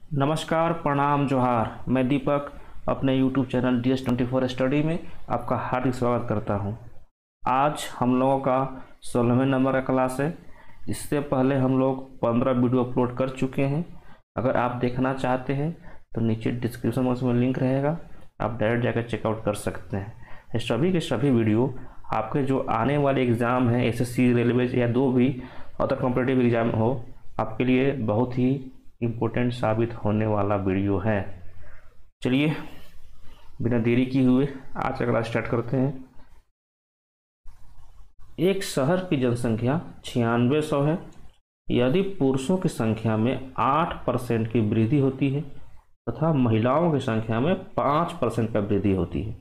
नमस्कार, प्रणाम, जोहार। मैं दीपक अपने YouTube चैनल DS24 स्टडी में आपका हार्दिक स्वागत करता हूं। आज हम लोगों का 16वें नंबर का क्लास है। इससे पहले हम लोग 15 वीडियो अपलोड कर चुके हैं। अगर आप देखना चाहते हैं तो नीचे डिस्क्रिप्शन बॉक्स में लिंक रहेगा, आप डायरेक्ट जाकर चेकआउट कर सकते हैं। सभी के सभी वीडियो आपके जो आने वाले एग्ज़ाम हैं, SSC, रेलवे या दो भी अदर कॉम्पिटिटिव एग्ज़ाम हो, आपके लिए बहुत ही इम्पोर्टेंट साबित होने वाला वीडियो है। चलिए बिना देरी किए हुए आज का क्लास स्टार्ट करते हैं। एक शहर की जनसंख्या 9600 है। यदि पुरुषों की संख्या में 8% की वृद्धि होती है तथा महिलाओं की संख्या में 5% का वृद्धि होती है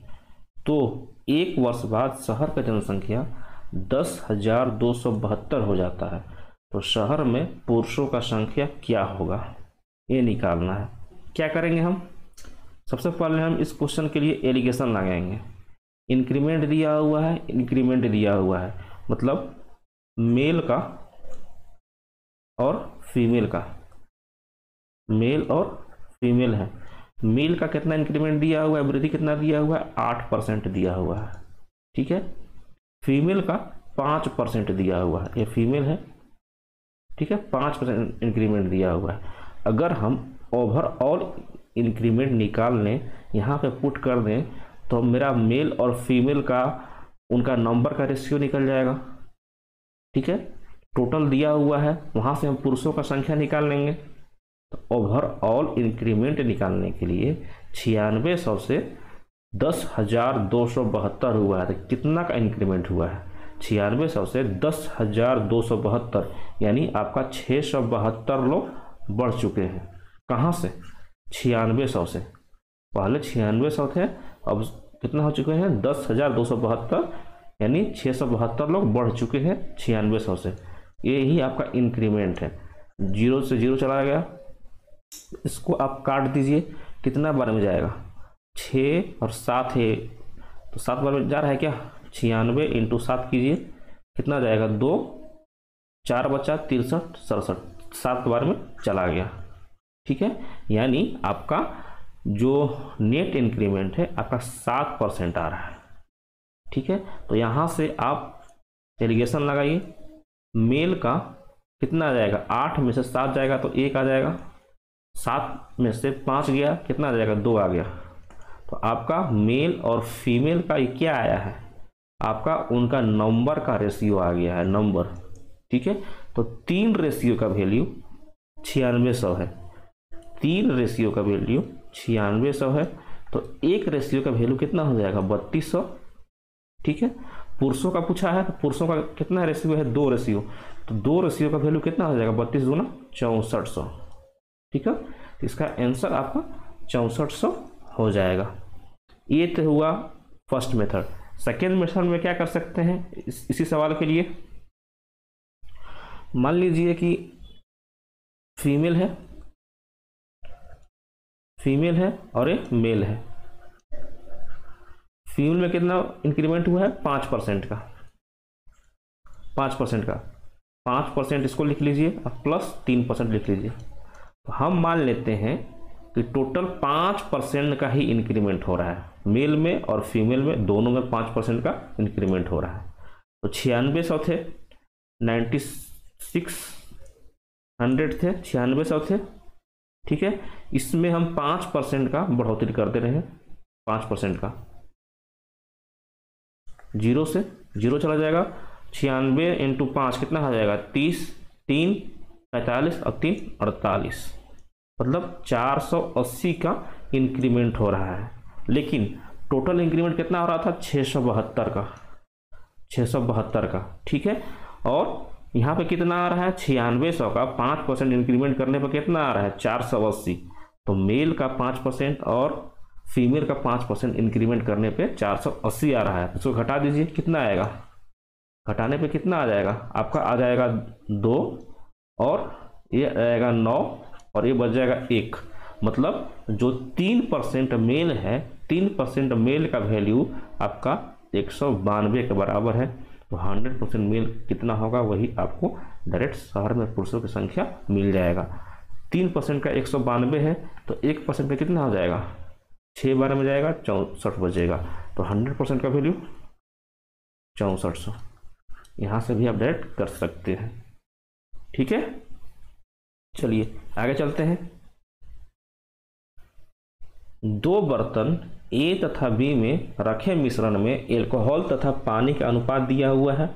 तो एक वर्ष बाद शहर का जनसंख्या 10,272 हो जाता है। तो शहर में पुरुषों का संख्या क्या होगा, ये निकालना है। क्या करेंगे हम? सबसे पहले हम इस क्वेश्चन के लिए एलिगेशन लगाएंगे। इंक्रीमेंट दिया हुआ है, इंक्रीमेंट दिया हुआ है मतलब मेल का और फीमेल का, मेल और फीमेल है। मेल का कितना इंक्रीमेंट दिया हुआ है, वृद्धि कितना दिया हुआ है, 8% दिया हुआ है। ठीक है। फीमेल का 5% दिया हुआ है, ये फीमेल है। ठीक है, 5% इंक्रीमेंट दिया हुआ है। अगर हम ओवरऑल इंक्रीमेंट निकाल लें, यहाँ पे पुट कर दें, तो मेरा मेल और फीमेल का उनका नंबर का रेशियो निकल जाएगा। ठीक है, टोटल दिया हुआ है, वहाँ से हम पुरुषों का संख्या निकाल लेंगे। तो ओवरऑल इंक्रीमेंट निकालने के लिए 9600 से 10,272 हुआ है। तो कितना का इंक्रीमेंट हुआ है? 9600 से 10,272, यानी आपका 672 लोग बढ़ चुके हैं। कहाँ से? 9600 से। पहले 9600 थे, अब कितना हो चुके हैं? 10,272, यानी 672 लोग बढ़ चुके हैं 9600 से। ये ही आपका इंक्रीमेंट है। 0 से 0 चला गया, इसको आप काट दीजिए, कितना बार में जाएगा? 6 और 7 है, तो 7 बार में जा रहा है क्या? 96 × 7 कीजिए, कितना जाएगा? 2, 4 बचा 63, 67, 7 बार में चला गया। ठीक है, यानी आपका जो नेट इंक्रीमेंट है आपका 7% आ रहा है। ठीक है, तो यहाँ से आप एलिगेशन लगाइए। मेल का कितना जाएगा? 8 में से 7 जाएगा तो 1 आ जाएगा, 7 में से 5 गया, कितना आ जाएगा? 2 आ गया। तो आपका मेल और फीमेल का ये क्या आया है? आपका उनका नंबर का रेशियो आ गया है, नंबर। ठीक है, तो 3 रेशियो का वैल्यू 9600 है। 3 रेशियो का वैल्यू 9600 है, तो 1 रेशियो का वैल्यू कितना हो जाएगा? 3200। ठीक है, पुरुषों का पूछा है, तो पुरुषों का कितना रेशियो है? 2 रेशियो, तो 2 रेशियो का वैल्यू कितना हो जाएगा? 32 दूना 6400। ठीक है, तो इसका आंसर आपका 6400 हो जाएगा। ये तो हुआ फर्स्ट मेथड। सेकेंड मेथड में क्या कर सकते हैं इसी सवाल के लिए? मान लीजिए कि फीमेल है, फीमेल है और एक मेल है। फीमेल में कितना इंक्रीमेंट हुआ है? 5% का, 5% का 5% इसको लिख लीजिए और प्लस 3% लिख लीजिए। तो हम मान लेते हैं कि टोटल 5% का ही इंक्रीमेंट हो रहा है। मेल में और फीमेल में दोनों में 5% का इंक्रीमेंट हो रहा है। तो 9600 थे, 9600 थे, 9600 थे। ठीक है, इसमें हम 5% का बढ़ोतरी कर दे रहे हैं। 5% का 0 से 0 चला जाएगा। 96 × 5 कितना हो जाएगा? 30, 3 45 और 3 48, मतलब 480 का इंक्रीमेंट हो रहा है। लेकिन टोटल इंक्रीमेंट कितना हो रहा था? 672 का, 672 का। ठीक है, और यहाँ पे कितना आ रहा है? 9600 का 5% इंक्रीमेंट करने पर कितना आ रहा है? 480। तो मेल का 5% और फीमेल का 5% इंक्रीमेंट करने पे 480 आ रहा है। इसको घटा दीजिए, कितना आएगा? घटाने पे कितना आ जाएगा? आपका आ जाएगा 2 और ये आएगा 9 और ये बच जाएगा 1। मतलब जो 3% मेल है, 3% मेल का वैल्यू आपका 192 के बराबर है। तो 100% मेल कितना होगा, वही आपको डायरेक्ट शहर में पुरुषों की संख्या मिल जाएगा। 3% का 192 है, तो 1% का कितना हो जाएगा, 6 बार में जाएगा 64 बचेगा, तो 100% का वैल्यू 6400। यहाँ से भी आप डायरेक्ट कर सकते हैं। ठीक है, चलिए आगे चलते हैं। 2 बर्तन ए तथा बी में रखे मिश्रण में एल्कोहल तथा पानी का अनुपात दिया हुआ है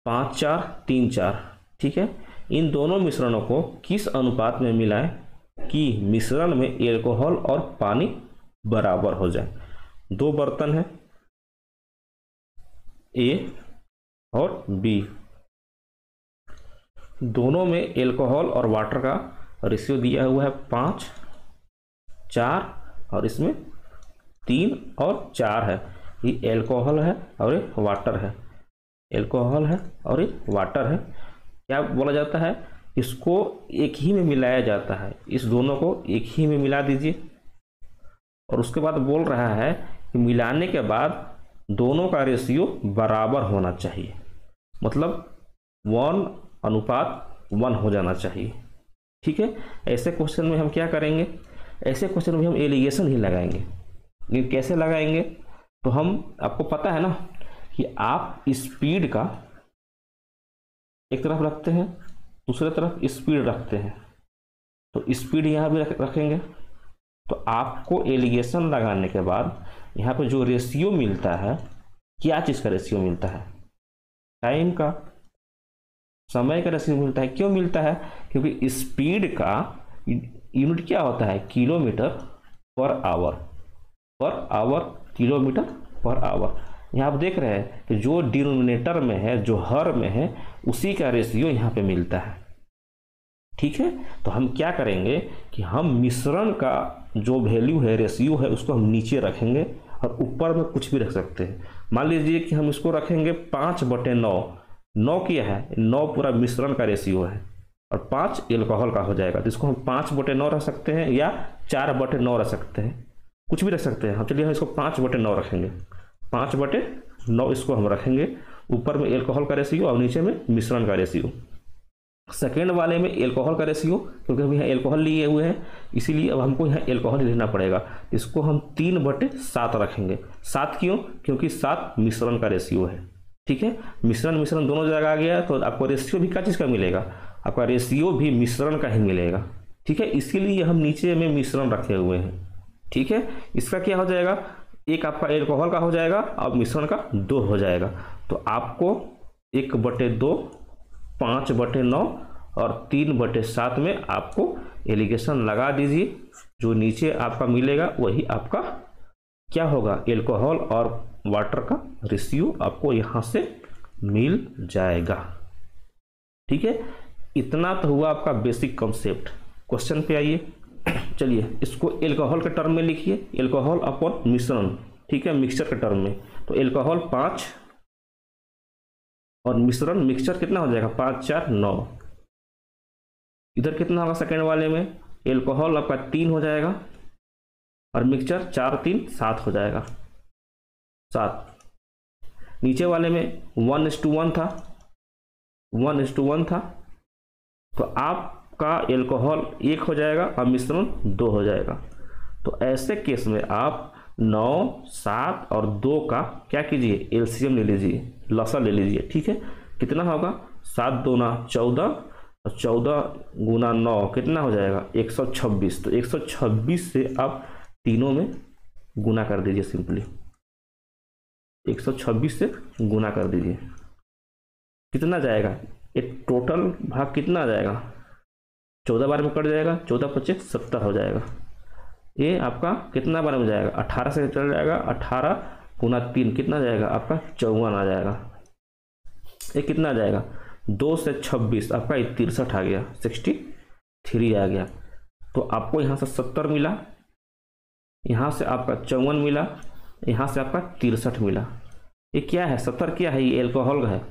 5:4 3:4। ठीक है, इन दोनों मिश्रणों को किस अनुपात में मिलाएं कि मिश्रण में एल्कोहल और पानी बराबर हो जाए। 2 बर्तन है ए और बी, दोनों में एल्कोहल और वाटर का रेशियो दिया हुआ है 5:4 और इसमें 3 और 4 है। ये एल्कोहल है और ये वाटर है, एल्कोहल है और ये वाटर है। क्या बोला जाता है, इसको एक ही में मिलाया जाता है, इस दोनों को एक ही में मिला दीजिए। और उसके बाद बोल रहा है कि मिलाने के बाद दोनों का रेशियो बराबर होना चाहिए, मतलब 1:1 हो जाना चाहिए। ठीक है, ऐसे क्वेश्चन में हम क्या करेंगे, ऐसे क्वेश्चन में हम एलिगेशन ही लगाएंगे। लेकिन कैसे लगाएंगे, तो हम, आपको पता है ना कि आप स्पीड का एक तरफ रखते हैं, दूसरे तरफ स्पीड रखते हैं, तो स्पीड यहाँ भी रखेंगे। तो आपको एलिगेशन लगाने के बाद यहाँ पे जो रेशियो मिलता है, क्या चीज़ का रेशियो मिलता है, टाइम का, समय का रेशियो मिलता है। क्यों मिलता है, क्योंकि स्पीड का यूनिट क्या होता है, kilometre per hour, kilometre per hour. यहाँ आप देख रहे हैं कि जो डिनोमिनेटर में है, जो हर में है, उसी का रेशियो यहाँ पे मिलता है। ठीक है, तो हम क्या करेंगे कि हम मिश्रण का जो वैल्यू है, रेशियो है, उसको हम नीचे रखेंगे और ऊपर में कुछ भी रख सकते हैं। मान लीजिए कि हम इसको रखेंगे 5/9। 9 क्या है, 9 पूरा मिश्रण का रेशियो है और 5 एल्कोहल का हो जाएगा। तो इसको हम 5/9 रख सकते हैं या 4/9 रख सकते हैं, कुछ भी रख सकते हैं। हम चलिए हम इसको 5/9 रखेंगे, 5/9 इसको हम रखेंगे। ऊपर में एल्कोहल का रेशियो और नीचे में मिश्रण का रेशियो। सेकेंड वाले में एल्कोहल का रेशियो, क्योंकि हम यहाँ एल्कोहल लिए हुए हैं इसीलिए अब हमको यहाँ एल्कोहल लेना पड़ेगा। इसको हम 3/7 रखेंगे। 7 क्यों, क्योंकि 7 मिश्रण का रेशियो है। ठीक है, मिश्रण दोनों जगह आ गया, तो आपको रेशियो भी क्या चीज़ का मिलेगा, आपका रेशियो भी मिश्रण का ही मिलेगा। ठीक है, इसीलिए हम नीचे में मिश्रण रखे हुए हैं। ठीक है, इसका क्या हो जाएगा, एक आपका एल्कोहल का हो जाएगा और मिश्रण का 2 हो जाएगा। तो आपको 1/2, 5/9 और 3/7 में आपको एलिगेशन लगा दीजिए। जो नीचे आपका मिलेगा वही आपका क्या होगा, एल्कोहल और वाटर का रेशियो आपको यहाँ से मिल जाएगा। ठीक है, इतना तो हुआ आपका बेसिक कॉन्सेप्ट। क्वेश्चन पे आइए। चलिए इसको एल्कोहल के टर्म में लिखिए, एल्कोहल अपॉन मिश्रण। ठीक है, मिक्सचर के टर्म में, तो एल्कोहल 5 और मिश्रण मिक्सचर कितना हो जाएगा, 5×4 9। इधर कितना होगा सेकेंड वाले में, एल्कोहल आपका 3 हो जाएगा और मिक्सचर 4×3 7 हो जाएगा, 7। नीचे वाले में 1:1 था, 1:1 था, तो आपका एल्कोहल 1 हो जाएगा और मिश्रण 2 हो जाएगा। तो ऐसे केस में आप 9, 7 और 2 का क्या कीजिए, एलसीएम ले लीजिए, लसा ले लीजिए। ठीक है, कितना होगा, 7 दूना 14 और 14 गुना 9 कितना हो जाएगा, 126। तो 126 से आप तीनों में गुना कर दीजिए, सिंपली 126 से गुना कर दीजिए। कितना जाएगा, एक टोटल भाग कितना आ जाएगा, 14 बार में कट जाएगा, 14×5 70 हो जाएगा। ये आपका कितना बार में जाएगा, 18 से चल जाएगा, 18 गुना 3 कितना जाएगा आपका, 54 आ जाएगा। ये कितना आ जाएगा, 2 से 26 आपका 63 आ गया, 63 आ गया। तो आपको यहाँ से 70 मिला, यहाँ से आपका 54 मिला, यहाँ से आपका 63 मिला। ये क्या है, 70 क्या है, ये एल्कोहल है,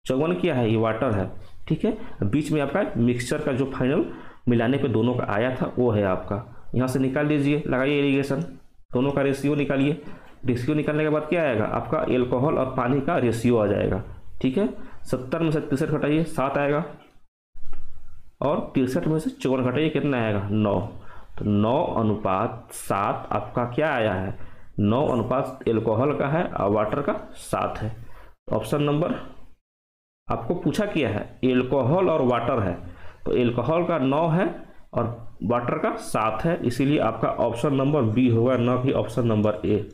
54 क्या है, ये वाटर है। ठीक है, बीच में आपका मिक्सचर का जो फाइनल मिलाने पे दोनों का आया था वो है आपका। यहाँ से निकाल लीजिए, लगाइए एलिगेशन, दोनों का रेशियो निकालिए। रेशियो निकालने के बाद क्या आएगा, आपका एल्कोहल और पानी का रेशियो आ जाएगा। ठीक है, 70 में से 63 घटाइए, 7 आएगा और 63 में से 54 घटाइए, कितना आएगा 9। तो 9:7 आपका क्या आया है, 9 एल्कोहल का है और वाटर का 7 है। ऑप्शन नंबर आपको पूछा किया है एल्कोहल और वाटर है, तो एल्कोहल का 9 है और वाटर का 7 है, इसीलिए आपका ऑप्शन नंबर बी होगा, न कि ऑप्शन नंबर ए।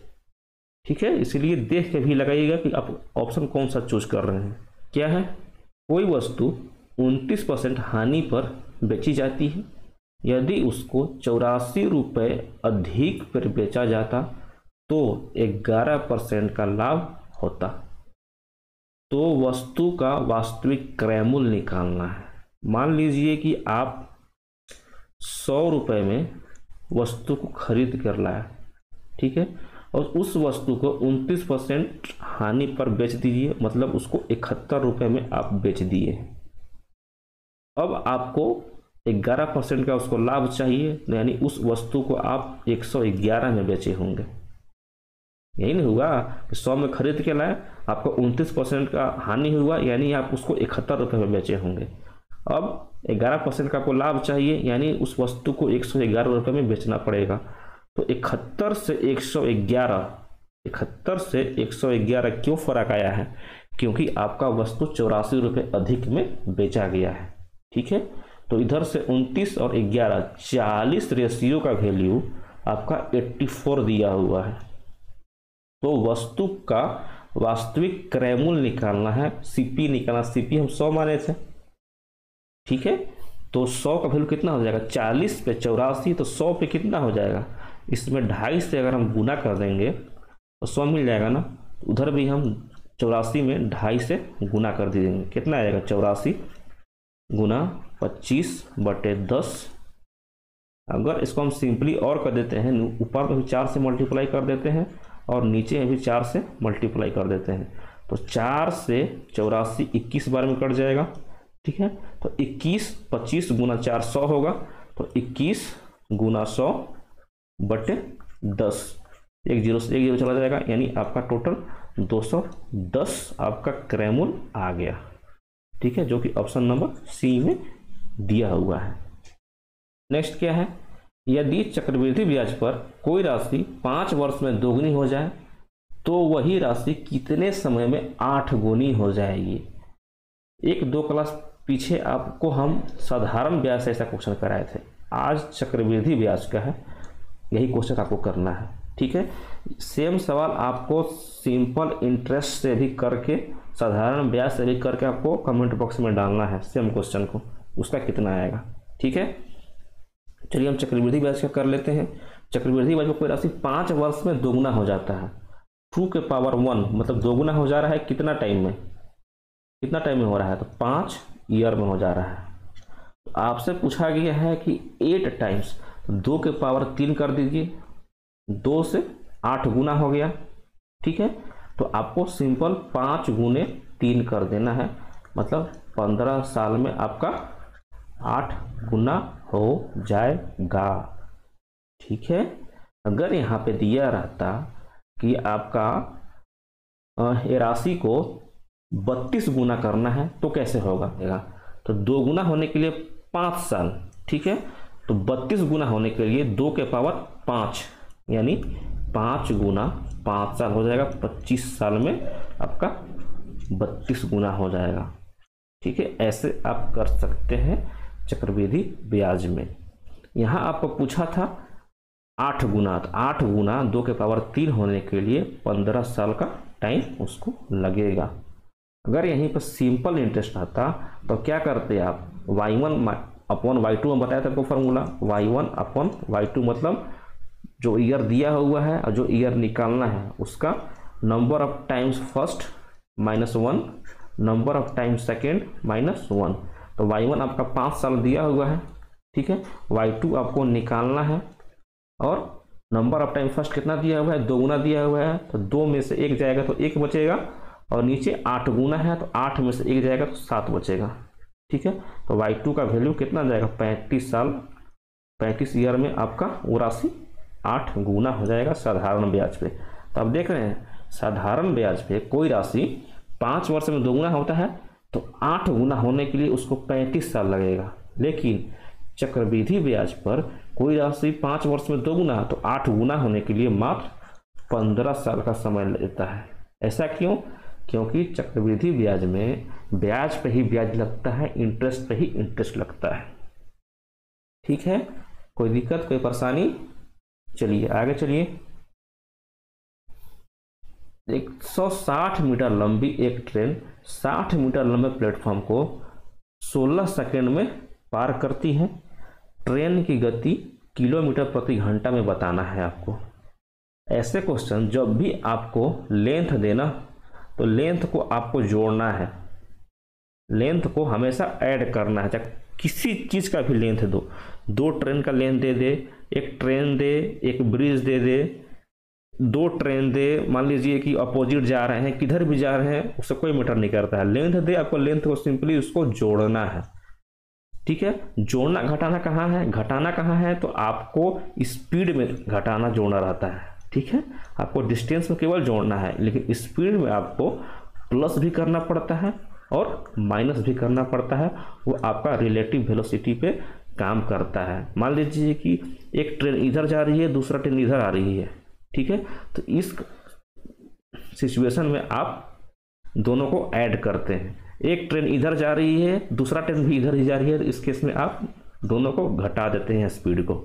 ठीक है, इसीलिए देख के भी लगाइएगा कि आप ऑप्शन कौन सा चूज कर रहे हैं। क्या है, कोई वस्तु 29% हानि पर बेची जाती है, यदि उसको 84 रुपये अधिक पर बेचा जाता तो 11% का लाभ होता। तो वस्तु का वास्तविक क्रय मूल्य निकालना है। मान लीजिए कि आप 100 रुपये में वस्तु को खरीद कर लाए, ठीक है, और उस वस्तु को 29% हानि पर बेच दीजिए, मतलब उसको 71 रुपये में आप बेच दिए। अब आपको 11% का उसको लाभ चाहिए, यानी उस वस्तु को आप 111 में बेचे होंगे। यही नहीं हुआ कि 100 में खरीद के लाए, आपको 29% का हानि हुआ, यानी आप उसको 71 रुपये में बेचे होंगे। अब 11% का आपको लाभ चाहिए, यानी उस वस्तु को 111 रुपये में बेचना पड़ेगा। तो 71 से 111 क्यों फर्क आया है, क्योंकि आपका वस्तु 84 रुपये अधिक में बेचा गया है। ठीक है, तो इधर से 29 और 11 40 रेशियो का वैल्यू आपका 84 दिया हुआ है। तो वस्तु का वास्तविक क्रय मूल्य निकालना है, सीपी निकालना। सीपी हम 100 माने थे, ठीक है, तो 100 का वैल्यू कितना हो जाएगा, 40 पे 84, तो 100 पे कितना हो जाएगा, इसमें 2.5 से अगर हम गुना कर देंगे तो 100 मिल जाएगा ना। उधर भी हम 84 में 2.5 से गुना कर देंगे, कितना आएगा 84 गुना 25/10। अगर इसको हम सिंपली और कर देते हैं, ऊपर में भी 4 से मल्टीप्लाई कर देते हैं और नीचे में भी 4 से मल्टीप्लाई कर देते हैं, तो 4 से 84 21 बार में कट जाएगा। ठीक है, तो 25 गुना 4 100 होगा, तो 21 गुना 100/10, 1 0 से 1 0 चला जाएगा, यानी आपका टोटल 210 आपका क्रय मूल्य आ गया। ठीक है, जो कि ऑप्शन नंबर सी में दिया हुआ है। नेक्स्ट क्या है, यदि चक्रवृद्धि ब्याज पर कोई राशि 5 वर्ष में दोगुनी हो जाए तो वही राशि कितने समय में 8 गुनी हो जाएगी। 1-2 क्लास पीछे आपको हम साधारण ब्याज से ऐसा क्वेश्चन कराए थे, आज चक्रवृद्धि ब्याज का है, यही क्वेश्चन आपको करना है। ठीक है, सेम सवाल आपको सिंपल इंटरेस्ट से भी करके, साधारण ब्याज से भी करके आपको कमेंट बॉक्स में डालना है सेम क्वेश्चन को, उसका कितना आएगा। ठीक है, चलिए हम चक्रवृद्धि ब्याज का कर लेते हैं। चक्रवृद्धि ब्याज में कोई राशि 5 वर्ष में दोगुना हो जाता है, 2 के पावर 1, मतलब दोगुना हो जा रहा है कितना टाइम में, कितना टाइम में हो रहा है, तो 5 ईयर में हो जा रहा है। तो आपसे पूछा गया है कि 8 टाइम्स, 2 के पावर 3 कर दीजिए, 2 से 8 गुना हो गया। ठीक है, तो आपको सिंपल 5 गुने 3 कर देना है, मतलब 15 साल में आपका 8 गुना हो जाएगा। ठीक है, अगर यहाँ पे दिया रहता कि आपका ये राशि को 32 गुना करना है तो कैसे होगा, तो 2 गुना होने के लिए 5 साल। ठीक है, तो 32 गुना होने के लिए 2 के पावर 5, यानी 5 गुना 5 साल हो जाएगा, 25 साल में आपका 32 गुना हो जाएगा। ठीक है, ऐसे आप कर सकते हैं चक्रवृद्धि ब्याज में। यहाँ आपको पूछा था 8 गुना, तो 8 गुना 2 के पावर 3 होने के लिए 15 साल का टाइम उसको लगेगा। अगर यहीं पर सिंपल इंटरेस्ट आता तो क्या करते आप, y1/y2 में बताया था आपको फार्मूला, y1/y2 मतलब जो ईयर दिया हुआ है और जो ईयर निकालना है उसका number of times first -1, number of times second -1। तो y1 आपका 5 साल दिया हुआ है, ठीक है, y2 आपको निकालना है और नंबर ऑफ टाइम फर्स्ट कितना दिया हुआ है, 2 गुना दिया हुआ है, तो 2 में से 1 जाएगा तो 1 बचेगा, और नीचे 8 गुना है तो 8 में से 1 जाएगा तो 7 बचेगा। ठीक है, तो y2 का वैल्यू कितना जाएगा, 35 साल, 35 ईयर में आपका वो राशि 8 गुना हो जाएगा साधारण ब्याज पे। तो आप देख रहे हैं साधारण ब्याज पे कोई राशि 5 वर्ष में 2 गुना होता है, तो 8 गुना होने के लिए उसको 35 साल लगेगा। लेकिन चक्रवृद्धि ब्याज पर कोई राशि 5 वर्ष में 2 गुना तो 8 गुना होने के लिए मात्र 15 साल का समय लेता है। ऐसा क्यों? क्योंकि चक्रवृद्धि ब्याज में ब्याज पे ही ब्याज लगता है, इंटरेस्ट पे ही इंटरेस्ट लगता है। ठीक है, कोई दिक्कत, कोई परेशानी? चलिए आगे चलिए। 160 मीटर लंबी एक ट्रेन 60 मीटर लंबे प्लेटफॉर्म को 16 सेकंड में पार करती है। ट्रेन की गति किलोमीटर प्रति घंटा में बताना है आपको। ऐसे क्वेश्चन जब भी आपको लेंथ देना तो लेंथ को आपको जोड़ना है, लेंथ को हमेशा ऐड करना है। चाहे किसी चीज़ का भी लेंथ दो ट्रेन का लेंथ दे दे, एक ट्रेन दे, एक ब्रिज दे दे, 2 ट्रेन दे, मान लीजिए कि अपोजिट जा रहे हैं, किधर भी जा रहे हैं, उससे कोई मैटर नहीं करता है। लेंथ दे, आपको लेंथ को सिंपली उसको जोड़ना है। ठीक है, जोड़ना घटाना कहाँ है? घटाना कहाँ है? तो आपको स्पीड में घटाना जोड़ना रहता है। ठीक है, आपको डिस्टेंस में केवल जोड़ना है, लेकिन स्पीड में आपको प्लस भी करना पड़ता है और माइनस भी करना पड़ता है। वो आपका रिलेटिव वेलोसिटी पे काम करता है। मान लीजिए कि एक ट्रेन इधर जा रही है, दूसरा ट्रेन इधर आ रही है। ठीक है, तो इस सिचुएशन में आप दोनों को ऐड करते हैं। एक ट्रेन इधर जा रही है, दूसरा ट्रेन भी इधर ही जा रही है, तो इस केस में आप दोनों को घटा देते हैं स्पीड को।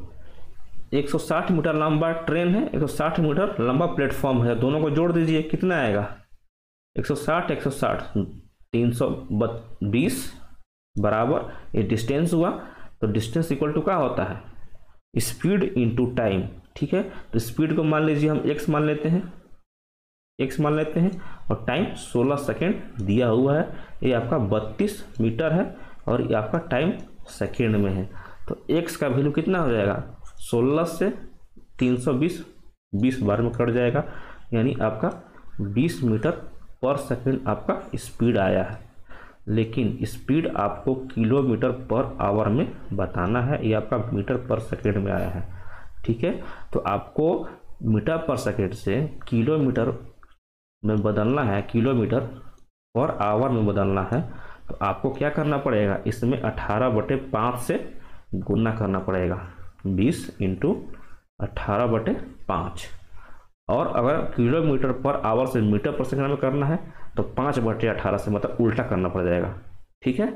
160 मीटर लंबा ट्रेन है, 160 मीटर लंबा प्लेटफॉर्म है, दोनों को जोड़ दीजिए, कितना आएगा? 160 320 बराबर ये डिस्टेंस हुआ। तो डिस्टेंस इक्वल टू क्या होता है? Speed into time. ठीक है, तो स्पीड को मान लीजिए हम x मान लेते हैं, और टाइम 16 सेकेंड दिया हुआ है। ये आपका 32 मीटर है और ये आपका टाइम सेकेंड में है। तो x का वैल्यू कितना हो जाएगा? 16 से 320 20 बार में कट जाएगा, यानी आपका 20 मीटर पर सेकेंड आपका स्पीड आया है। लेकिन स्पीड आपको किलोमीटर पर आवर में बताना है, ये आपका मीटर पर सेकेंड में आया है। ठीक है, तो आपको मीटर पर सेकेंड से किलोमीटर में बदलना है, किलोमीटर पर आवर में बदलना है। तो आपको क्या करना पड़ेगा? इसमें 18/5 से गुना करना पड़ेगा, 20 × 18/5। और अगर किलोमीटर पर आवर से मीटर पर सेकंड में करना है तो 5/18 से, मतलब उल्टा करना पड़ जाएगा। ठीक है,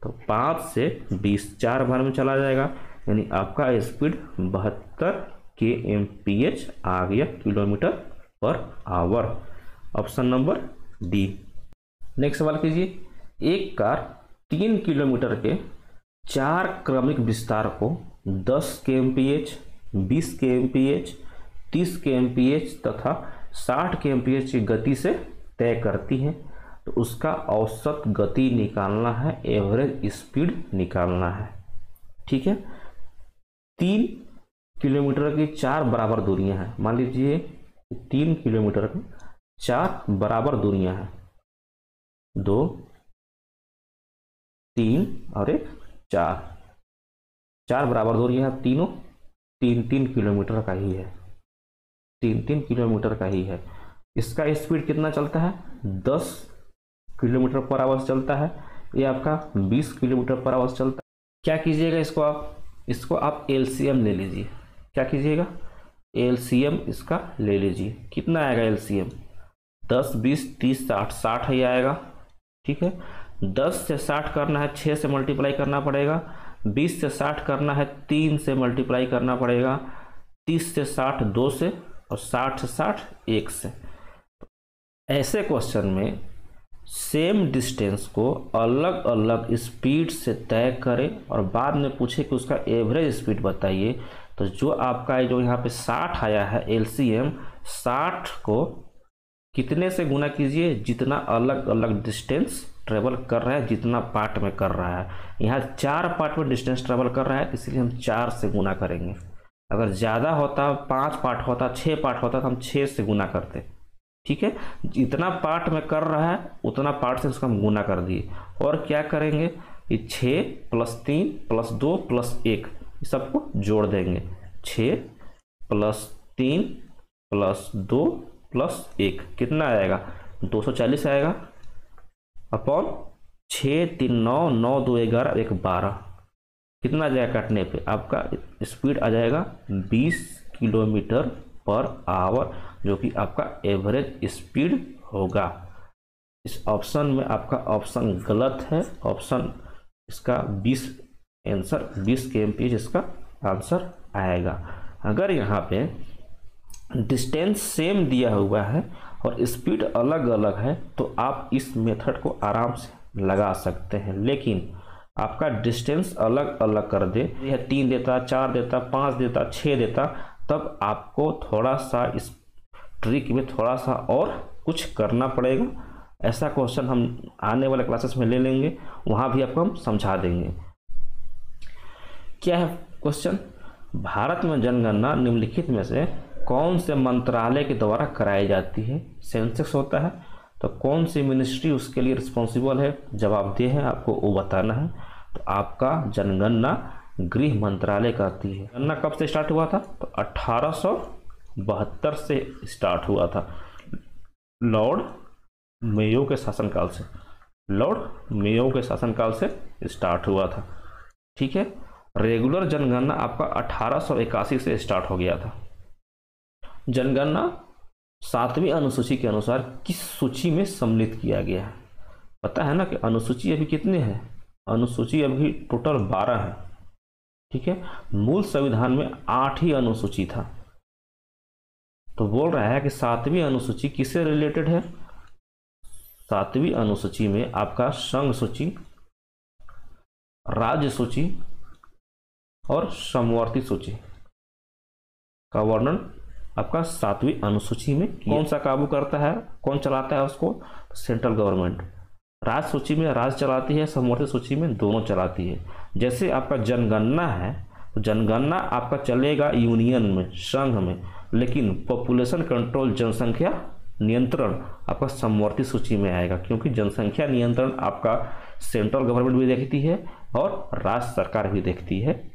तो 5 से 20 4 बार में चला जाएगा, यानी आपका स्पीड 72 kmph आ गया, kilometre per hour. Option number D. Next सवाल कीजिए। एक कार 3 किलोमीटर के 4 क्रमिक विस्तार को 10 kmph, 20 kmph, 30 kmph तथा 60 kmph की गति से तय करती है। तो उसका औसत गति निकालना है, एवरेज स्पीड निकालना है। ठीक है, 3 किलोमीटर की 4 बराबर दूरियां हैं। मान लीजिए 3 किलोमीटर की 4 बराबर दूरियां हैं, 2 3 और 1 4 बराबर दूरियां हैं। तीनों 3 किलोमीटर का ही है, 3 किलोमीटर का ही है। इसका स्पीड कितना चलता है? 10 किलोमीटर पर आवर चलता है। ये आपका 20 किलोमीटर पर आवर चलता है। क्या कीजिएगा? इसको आप एलसीएम ले लीजिए। क्या कीजिएगा? एलसीएम इसका ले लीजिए। कितना आएगा एलसीएम? 10 20 30 60 60 ही आएगा। ठीक है, 10 से 60 करना है 6 से मल्टीप्लाई करना पड़ेगा, 20 से 60 करना है 3 से मल्टीप्लाई करना पड़ेगा, 30 से 60 2 से, और 60 से 60 1 से। ऐसे क्वेश्चन में सेम डिस्टेंस को अलग अलग स्पीड से तय करें और बाद में पूछे कि उसका एवरेज स्पीड बताइए। तो जो आपका जो यहाँ पे 60 आया है एलसीएम, 60 को कितने से गुना कीजिए? जितना अलग अलग डिस्टेंस ट्रेवल कर रहा है, जितना पार्ट में कर रहा है। यहाँ 4 पार्ट में डिस्टेंस ट्रेवल कर रहा है, इसलिए हम 4 से गुना करेंगे। अगर ज़्यादा होता, 5 पार्ट होता, 6 पार्ट होता, तो हम 6 से गुना करते। ठीक है, जितना पार्ट में कर रहा है उतना पार्ट से उसका हम गुना कर दिए। और क्या करेंगे? ये 6 + 3 + 2 + 1 सबको जोड़ देंगे। 6 + 3 + 2 + 1 कितना आएगा? 240 आएगा, अपॉन 6 3 9 9 2 11 1 12। कितना आ जाएगा काटने पे, आपका स्पीड आ जाएगा 20 किलोमीटर पर आवर, जो कि आपका एवरेज स्पीड होगा। इस ऑप्शन में आपका ऑप्शन गलत है, ऑप्शन इसका 20 आंसर 20 kmph इसका आंसर आएगा। अगर यहाँ पे डिस्टेंस सेम दिया हुआ है और स्पीड अलग अलग है तो आप इस मेथड को आराम से लगा सकते हैं, लेकिन आपका डिस्टेंस अलग अलग कर दे, यह 3 देता, 4 देता, 5 देता, 6 देता, तब आपको थोड़ा सा इस ट्रिक में थोड़ा सा और कुछ करना पड़ेगा। ऐसा क्वेश्चन हम आने वाले क्लासेस में ले लेंगे, वहाँ भी आपको हम समझा देंगे। क्या है क्वेश्चन, भारत में जनगणना निम्नलिखित में से कौन से मंत्रालय के द्वारा कराई जाती है। सेंसस होता है तो कौन सी मिनिस्ट्री उसके लिए रिस्पॉन्सिबल है, जवाबदेह है, आपको वो बताना है। तो आपका जनगणना गृह मंत्रालय करती है। गणना कब से स्टार्ट हुआ था, तो 1872 से स्टार्ट हुआ था, लॉर्ड मेयो के शासनकाल से, लॉर्ड मेयो के शासनकाल से स्टार्ट हुआ था। ठीक है, रेगुलर जनगणना आपका 1881 से स्टार्ट हो गया था। जनगणना 7वीं अनुसूची के अनुसार किस सूची में सम्मिलित किया गया है। पता है ना कि अनुसूची अभी कितने हैं, अनुसूची अभी टोटल 12 है। ठीक है, मूल संविधान में 8 ही अनुसूची था, तो बोल रहा है कि 7वीं अनुसूची किससे रिलेटेड है। 7वीं अनुसूची में आपका संघ सूची, राज्य सूची और समवर्ती सूची का वर्णन आपका 7वीं अनुसूची में कौन सा काबू करता है, कौन चलाता है उसको, सेंट्रल गवर्नमेंट। राज्य सूची में राज्य चलाती है, समवर्ती सूची में दोनों चलाती है। जैसे आपका जनगणना है तो जनगणना आपका चलेगा यूनियन में, संघ में, लेकिन पॉपुलेशन कंट्रोल जनसंख्या नियंत्रण आपका समवर्ती सूची में आएगा, क्योंकि जनसंख्या नियंत्रण आपका सेंट्रल गवर्नमेंट भी देखती है और राज्य सरकार भी देखती है।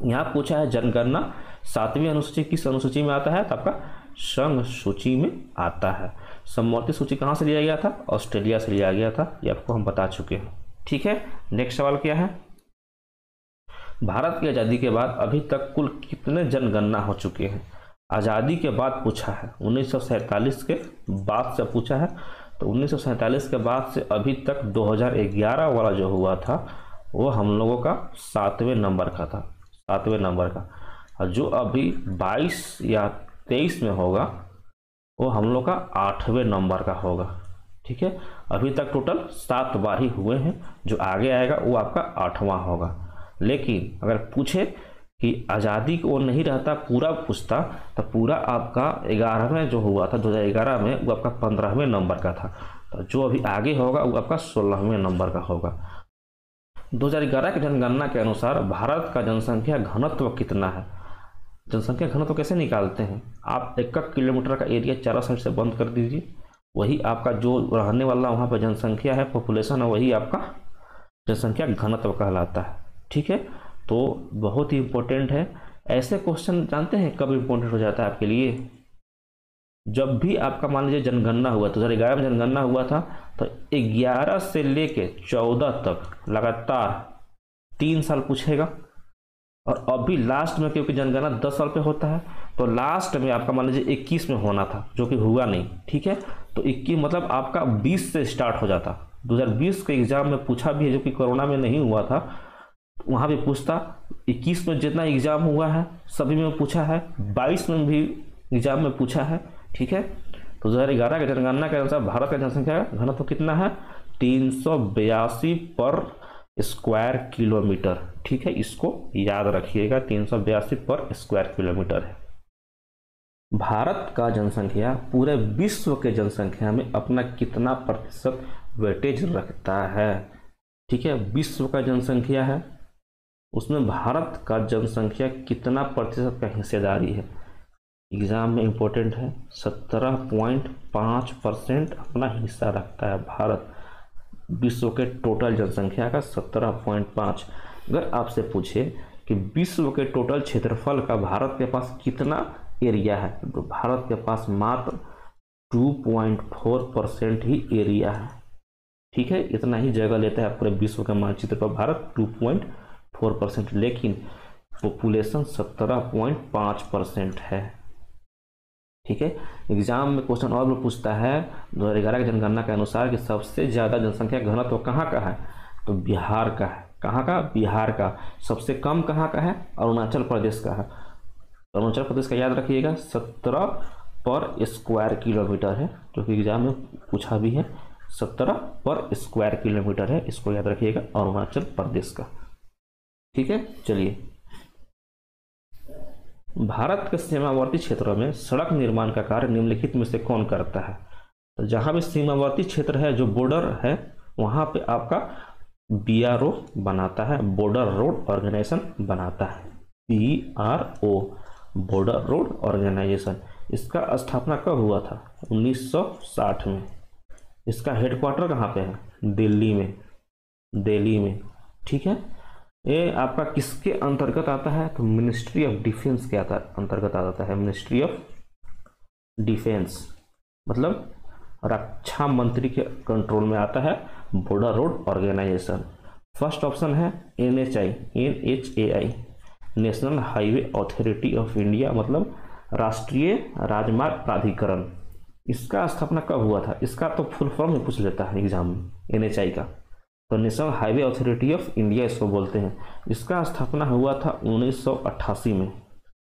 यहाँ पूछा है जनगणना 7वीं अनुसूची किस अनुसूची में आता है, तो आपका संघ सूची में आता है। समवर्ती सूची कहाँ से लिया गया था, ऑस्ट्रेलिया से लिया गया था, ये आपको हम बता चुके हैं। ठीक है, नेक्स्ट सवाल क्या है, भारत की आज़ादी के बाद अभी तक कुल कितने जनगणना हो चुके हैं। आज़ादी के बाद पूछा है, 1947 के बाद से पूछा है, तो 1947 के बाद से अभी तक 2011 वाला जो हुआ था वो हम लोगों का 7वें नंबर का था, 7वें नंबर का। और जो अभी 22 या 23 में होगा वो हम लोग का 8वें नंबर का होगा। ठीक है, अभी तक टोटल 7 बार ही हुए हैं, जो आगे आएगा वो आपका 8वां होगा। लेकिन अगर पूछे कि आज़ादी को नहीं रहता पूरा पूछता, तो पूरा आपका 11वें जो हुआ था 2011 में वो आपका 15वें नंबर का था, तो जो अभी आगे होगा वो आपका 16वें नंबर का होगा। 2011 की जनगणना के अनुसार भारत का जनसंख्या घनत्व कितना है। जनसंख्या घनत्व कैसे निकालते हैं, आप 1 किलोमीटर का एरिया चारों साइड से बंद कर दीजिए, वही आपका जो रहने वाला वहाँ पर जनसंख्या है, पॉपुलेशन है, वही आपका जनसंख्या घनत्व कहलाता है। ठीक है, तो बहुत ही इम्पोर्टेंट है। ऐसे क्वेश्चन जानते हैं कब इम्पोर्टेंट हो जाता है आपके लिए, जब भी आपका मान लीजिए जनगणना हुआ, 2011 में जनगणना हुआ था, तो 11 से लेके 14 तक लगातार 3 साल पूछेगा। और अभी लास्ट में क्योंकि जनगणना 10 साल पे होता है, तो लास्ट में आपका मान लीजिए 21 में होना था, जो कि हुआ नहीं। ठीक है, तो 21 मतलब आपका 20 से स्टार्ट हो जाता। 2020 के एग्जाम में पूछा भी है, जो कि कोरोना में नहीं हुआ था, वहाँ भी पूछता। 21 में जितना एग्जाम हुआ है सभी में पूछा है, 22 में भी एग्जाम में पूछा है। ठीक है, तो 2011 के जनगणना के अनुसार भारत का जनसंख्या घनत्व कितना है, 382 पर स्क्वायर किलोमीटर। ठीक है, इसको याद रखिएगा, 382 पर स्क्वायर किलोमीटर है। भारत का जनसंख्या पूरे विश्व के जनसंख्या में अपना कितना प्रतिशत वेटेज रखता है। ठीक है, विश्व का जनसंख्या है, उसमें भारत का जनसंख्या कितना प्रतिशत का हिस्सेदारी है। एग्जाम में इम्पोर्टेंट है, 17.5% अपना हिस्सा रखता है भारत, विश्व के टोटल जनसंख्या का 17.5। अगर आपसे पूछे कि विश्व के टोटल क्षेत्रफल का भारत के पास कितना एरिया है, तो भारत के पास मात्र 2.4% ही एरिया है। ठीक है, इतना ही जगह लेता है पूरे विश्व के मानचित्र पर भारत, 4%, लेकिन पॉपुलेशन 17.5% है। ठीक है, एग्जाम में क्वेश्चन और भी पूछता है 2011 की जनगणना के अनुसार कि सबसे ज़्यादा जनसंख्या घनत्व कहाँ का है, तो बिहार का है। कहाँ का? बिहार का। सबसे कम कहाँ का है? अरुणाचल प्रदेश का है। अरुणाचल प्रदेश का याद रखिएगा 17 पर स्क्वायर किलोमीटर है, जो कि एग्जाम में पूछा भी है। 17 पर स्क्वायर किलोमीटर है, इसको याद रखिएगा, अरुणाचल प्रदेश का। ठीक है, चलिए। भारत के सीमावर्ती क्षेत्रों में सड़क निर्माण का कार्य निम्नलिखित में से कौन करता है? तो जहाँ भी सीमावर्ती क्षेत्र है, जो बॉर्डर है, वहाँ पे आपका BRO बनाता है, बॉर्डर रोड ऑर्गेनाइजेशन बनाता है। BRO, border road organization. इसका स्थापना कब हुआ था? 1960 में। इसका हेडक्वार्टर कहाँ पे है? दिल्ली में। दिल्ली में। ठीक है, ये आपका किसके अंतर्गत आता है? तो मिनिस्ट्री ऑफ डिफेंस के अंतर्गत आता है। मिनिस्ट्री ऑफ डिफेंस मतलब रक्षा मंत्री के कंट्रोल में आता है border road organization. First option है NHAI, national highway authority of India, मतलब राष्ट्रीय राजमार्ग प्राधिकरण। इसका स्थापना कब हुआ था? इसका तो फुल फॉर्म में पूछ लेता है एग्जाम में, NHAI का। तो national highway authority of India इसको बोलते हैं। इसका स्थापना हुआ था 1988 में।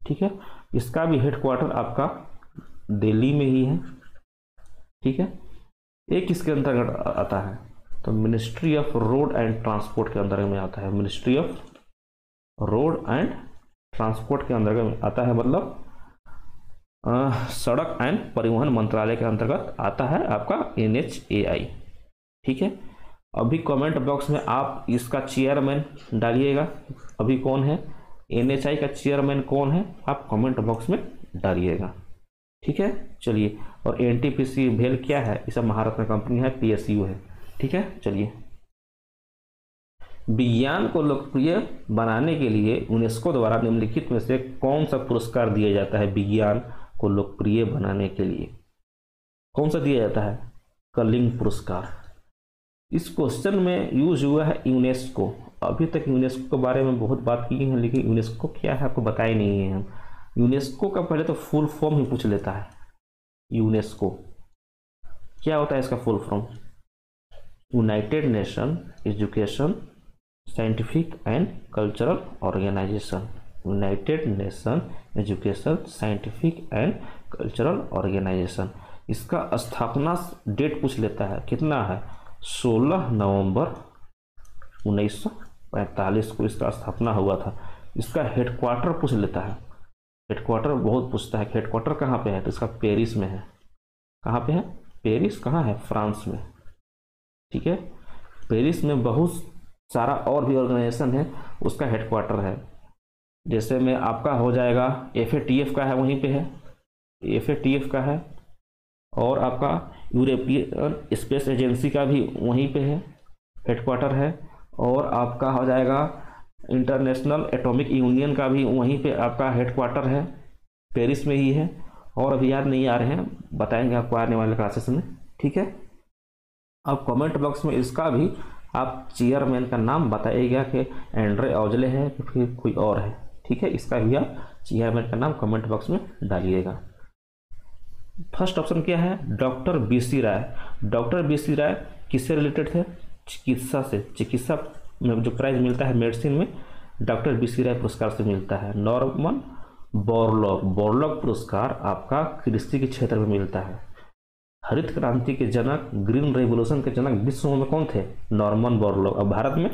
ठीक है, इसका भी हेडक्वार्टर आपका दिल्ली में ही है। ठीक है, ये किसके अंतर्गत आता है? तो ministry of road and transport के अंतर्गत में आता है। Ministry of road and transport के अंतर्गत में आता है, मतलब सड़क एंड परिवहन मंत्रालय के अंतर्गत आता है आपका NHAI। ठीक है, अभी कमेंट बॉक्स में आप इसका चेयरमैन डालिएगा। अभी कौन है NHAI का चेयरमैन, कौन है, आप कमेंट बॉक्स में डालिएगा। ठीक है, चलिए। और NTPC भेल क्या है? इस महाराष्ट्र में कंपनी है, PSU है। ठीक है, चलिए। विज्ञान को लोकप्रिय बनाने के लिए यूनेस्को द्वारा निम्नलिखित में से कौन सा पुरस्कार दिया जाता है? विज्ञान को लोकप्रिय बनाने के लिए कौन सा दिया जाता है? कलिंग पुरस्कार। इस क्वेश्चन में यूज हुआ है यूनेस्को। अभी तक यूनेस्को के बारे में बहुत बात की है, लेकिन यूनेस्को क्या है आपको बताए नहीं है हम। यूनेस्को का पहले तो फुल फॉर्म ही पूछ लेता है। यूनेस्को क्या होता है? इसका full form United Nation Education Scientific and Cultural Organization. United Nation Education Scientific and Cultural Organization. इसका स्थापना डेट पूछ लेता है, कितना है? 16 नवंबर 1945 को इसका स्थापना हुआ था। इसका हेडक्वार्टर पूछ लेता है। हेडक्वार्टर बहुत पूछता है, हेडक्वार्टर कहाँ पे है? तो इसका पेरिस में है। कहाँ पे है? पेरिस कहाँ है? फ्रांस में। ठीक है, पेरिस में बहुत सारा और भी ऑर्गेनाइजेशन है, उसका हेडक्वार्टर है। जैसे में आपका हो जाएगा FATF का है, वहीं पे है, FATF का है। और आपका यूरोपियन स्पेस एजेंसी का भी वहीं पे है, हेडक्वार्टर है। और आपका हो जाएगा इंटरनेशनल एटॉमिक यूनियन का भी वहीं पे आपका हेडक्वार्टर है, पेरिस में ही है। और अभी याद नहीं आ रहे हैं, बताएंगे आपको आने वाले क्लासेस में। ठीक है, अब कमेंट बॉक्स में इसका भी आप चेयरमैन का नाम बताइएगा कि एंड्रे ऑजले है कि फिर कोई और है। ठीक है, इसका भी आप चेयरमैन का नाम कमेंट बॉक्स में डालिएगा। फर्स्ट ऑप्शन क्या है? डॉक्टर BC राय। डॉक्टर BC राय किससे रिलेटेड थे? चिकित्सा से। चिकित्सा में जो प्राइज मिलता है मेडिसिन में, डॉक्टर BC राय पुरस्कार से मिलता है। नॉर्मन बोरलॉग पुरस्कार आपका कृषि के क्षेत्र में मिलता है। हरित क्रांति के जनक, ग्रीन रेवोल्यूशन के जनक विश्व में कौन थे? Norman Borlaug. और भारत में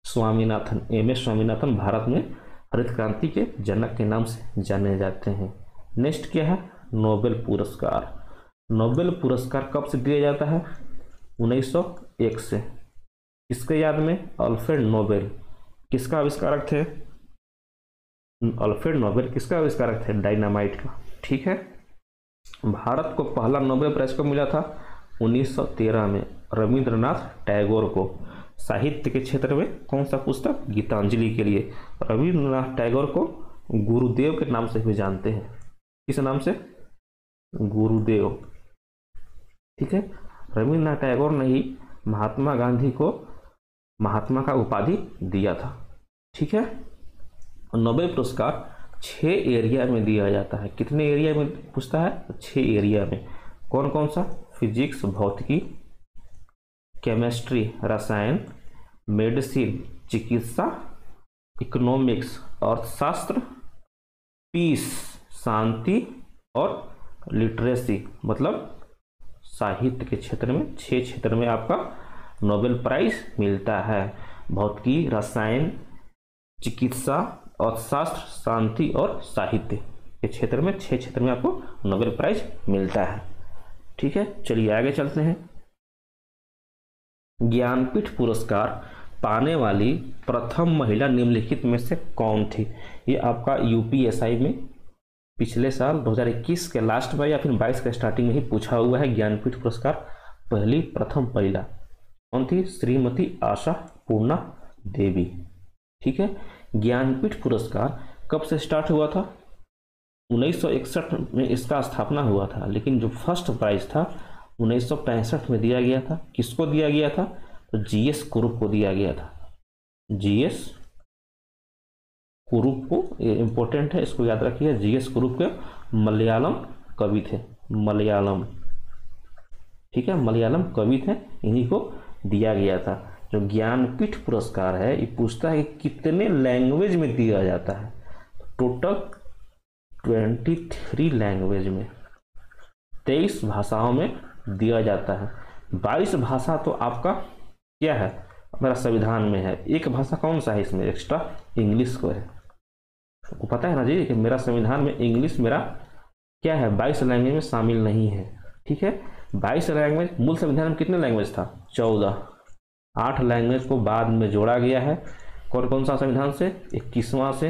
स्वामीनाथन, MS स्वामीनाथन भारत में हरित क्रांति के जनक के नाम से जाने जाते हैं। नेक्स्ट क्या है? नोबेल पुरस्कार। नोबेल पुरस्कार कब से दिया जाता है? 1901 से। किसके याद में? Alfred Nobel. किसका आविष्कारक थे? अल्फ्रेड नोबेल किसका आविष्कारक थे? डायनामाइट का। ठीक है, भारत को पहला नोबेल प्राइज कब मिला था? 1913 में रविंद्रनाथ टैगोर को। साहित्य के क्षेत्र में कौन सा पुस्तक? गीतांजलि के लिए। रविंद्रनाथ टैगोर को गुरुदेव के नाम से भी जानते हैं। किस नाम से? गुरुदेव। ठीक है, रविंद्रनाथ टैगोर ने ही महात्मा गांधी को महात्मा का उपाधि दिया था। ठीक है। और नोबेल पुरस्कार 6 एरिया में दिया जाता है। कितने एरिया में पूछता है? 6 एरिया में। कौन कौन सा? फिजिक्स भौतिकी, केमिस्ट्री रसायन, मेडिसिन चिकित्सा, इकोनॉमिक्स अर्थशास्त्र, पीस शांति, और लिटरेसी मतलब साहित्य के क्षेत्र में 6 क्षेत्र में आपका नोबेल प्राइज मिलता है। भौतिकी, रसायन, चिकित्सा, अर्थशास्त्र, शांति और साहित्य के क्षेत्र में 6 क्षेत्र में आपको नोबेल प्राइज मिलता है। ठीक है, चलिए आगे चलते हैं। ज्ञानपीठ पुरस्कार पाने वाली प्रथम महिला निम्नलिखित में से कौन थी? ये आपका यूपीएसआई में पिछले साल 2021 के लास्ट में या फिर 22 के स्टार्टिंग में ही पूछा हुआ है। ज्ञानपीठ पुरस्कार प्रथम महिला कौन थी? श्रीमती आशा पूर्णा देवी। ठीक है। ज्ञानपीठ पुरस्कार कब से स्टार्ट हुआ था? 1961 में इसका स्थापना हुआ था, लेकिन जो फर्स्ट प्राइज था 1965 में दिया गया था। किसको दिया गया था? तो जीएस कुरुप को दिया गया था। जीएस कुरुप को, ये इंपॉर्टेंट है, इसको याद रखिए। जीएस कुरुप के मलयालम कवि थे, मलयालम। ठीक है, मलयालम कवि थे, इन्हीं को दिया गया था। जो ज्ञानपीठ पुरस्कार है ये पूछता है कि कितने लैंग्वेज में दिया जाता है। टोटल 23 लैंग्वेज में, 23 भाषाओं में दिया जाता है। 22 भाषा तो आपका क्या है? मेरा संविधान में है। एक भाषा कौन सा है इसमें? एक्स्ट्रा इंग्लिश को है। आपको पता है ना जी कि मेरा संविधान में इंग्लिश मेरा क्या है? 22 लैंग्वेज में शामिल नहीं है। ठीक है, 22 लैंग्वेज। मूल संविधान में कितने लैंग्वेज था? 14। 8 लैंग्वेज को बाद में जोड़ा गया है। कौन कौन सा संविधान से? 21वां से,